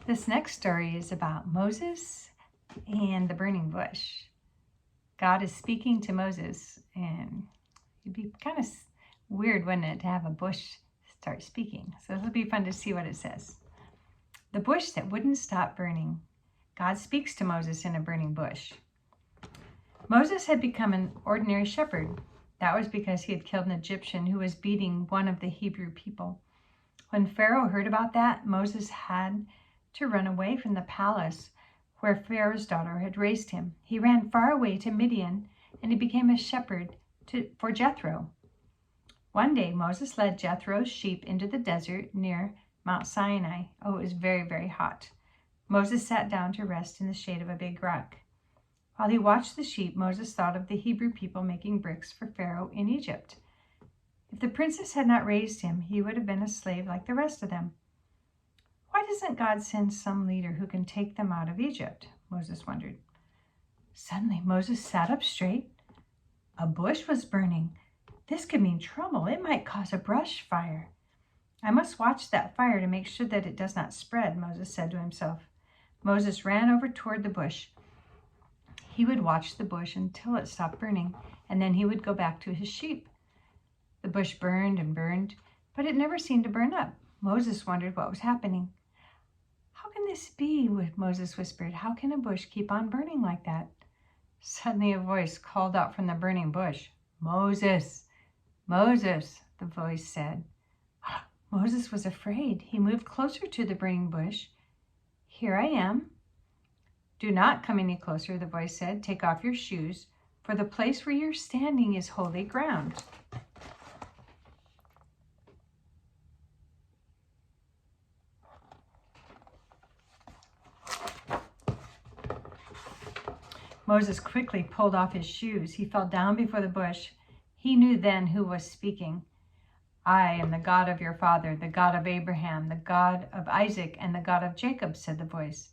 This next story is about Moses and the burning bush. God is speaking to Moses, and it'd be kind of weird, wouldn't it, to have a bush start speaking? So it'll be fun to see what it says. The bush that wouldn't stop burning. God speaks to Moses in a burning bush. Moses had become an ordinary shepherd. That was because he had killed an Egyptian who was beating one of the Hebrew people. When Pharaoh heard about that, Moses had to run away from the palace where Pharaoh's daughter had raised him. He ran far away to Midian, and he became a shepherd for Jethro. One day, Moses led Jethro's sheep into the desert near Mount Sinai. Oh, it was very, very hot. Moses sat down to rest in the shade of a big rock. While he watched the sheep, Moses thought of the Hebrew people making bricks for Pharaoh in Egypt. If the princess had not raised him, he would have been a slave like the rest of them. Why doesn't God send some leader who can take them out of Egypt? Moses wondered. Suddenly, Moses sat up straight. A bush was burning. This could mean trouble. It might cause a brush fire. I must watch that fire to make sure that it does not spread, Moses said to himself. Moses ran over toward the bush. He would watch the bush until it stopped burning, and then he would go back to his sheep. The bush burned and burned, but it never seemed to burn up. Moses wondered what was happening. How can this be? Moses whispered. How can a bush keep on burning like that? Suddenly a voice called out from the burning bush. Moses, Moses, the voice said. Moses was afraid. He moved closer to the burning bush. Here I am. Do not come any closer, the voice said. Take off your shoes, for the place where you're standing is holy ground. Moses quickly pulled off his shoes. He fell down before the bush. He knew then who was speaking. I am the God of your father, the God of Abraham, the God of Isaac, and the God of Jacob, said the voice.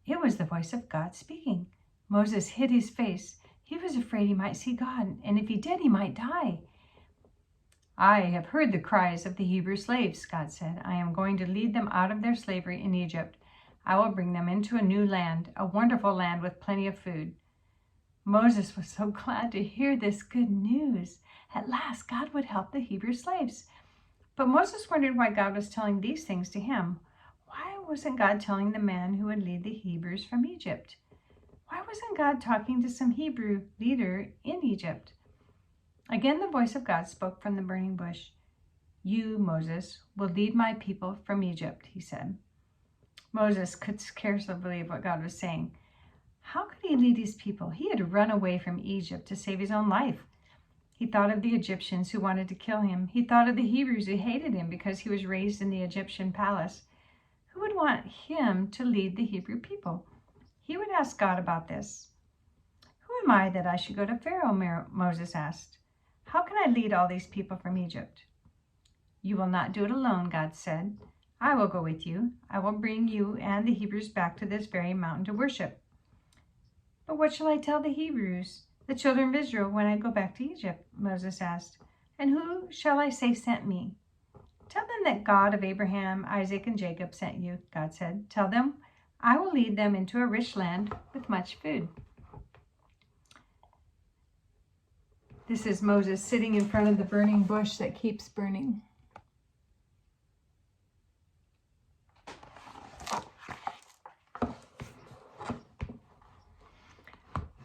It was the voice of God speaking. Moses hid his face. He was afraid he might see God, and if he did, he might die. I have heard the cries of the Hebrew slaves, God said. I am going to lead them out of their slavery in Egypt. I will bring them into a new land, a wonderful land with plenty of food. Moses was so glad to hear this good news. At last, God would help the Hebrew slaves. But Moses wondered why God was telling these things to him. Why wasn't God telling the man who would lead the Hebrews from Egypt? Why wasn't God talking to some Hebrew leader in Egypt? Again, the voice of God spoke from the burning bush. You, Moses, will lead my people from Egypt, he said. Moses could scarcely believe what God was saying. How could he lead his people? He had run away from Egypt to save his own life. He thought of the Egyptians who wanted to kill him. He thought of the Hebrews who hated him because he was raised in the Egyptian palace. Who would want him to lead the Hebrew people? He would ask God about this. Who am I that I should go to Pharaoh? Moses asked. How can I lead all these people from Egypt? You will not do it alone, God said. I will go with you. I will bring you and the Hebrews back to this very mountain to worship. But what shall I tell the Hebrews, the children of Israel, when I go back to Egypt? Moses asked. And who shall I say sent me? Tell them that God of Abraham, Isaac, and Jacob sent you, God said. Tell them I will lead them into a rich land with much food. This is Moses sitting in front of the burning bush that keeps burning.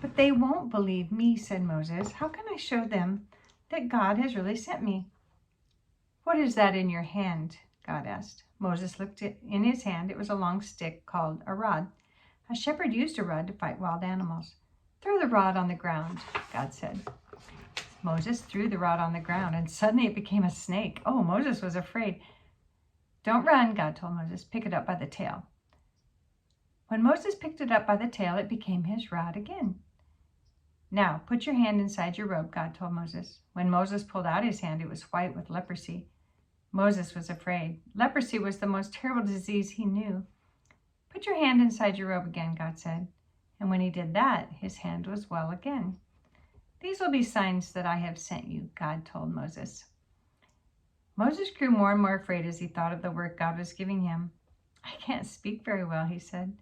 But they won't believe me, said Moses. How can I show them that God has really sent me? What is that in your hand? God asked. Moses looked in his hand. It was a long stick called a rod. A shepherd used a rod to fight wild animals. Throw the rod on the ground, God said. Moses threw the rod on the ground, and suddenly it became a snake. Oh, Moses was afraid. Don't run, God told Moses. Pick it up by the tail. When Moses picked it up by the tail, it became his rod again. Now, put your hand inside your robe, God told Moses. When Moses pulled out his hand, it was white with leprosy. Moses was afraid. Leprosy was the most terrible disease he knew. Put your hand inside your robe again, God said. And when he did that, his hand was well again. These will be signs that I have sent you, God told Moses. Moses grew more and more afraid as he thought of the work God was giving him. I can't speak very well, he said.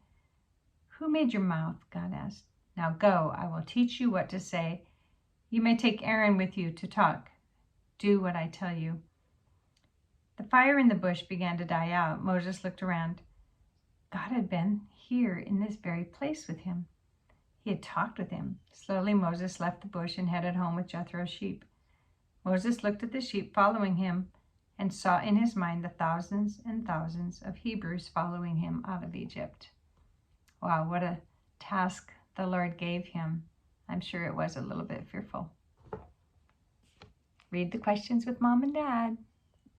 Who made your mouth? God asked. Now go, I will teach you what to say. You may take Aaron with you to talk. Do what I tell you. The fire in the bush began to die out. Moses looked around. God had been here in this very place with him. He had talked with him. Slowly Moses left the bush and headed home with Jethro's sheep. Moses looked at the sheep following him and saw in his mind the thousands and thousands of Hebrews following him out of Egypt. Wow, what a task the Lord gave him. I'm sure it was a little bit fearful. Read the questions with Mom and Dad.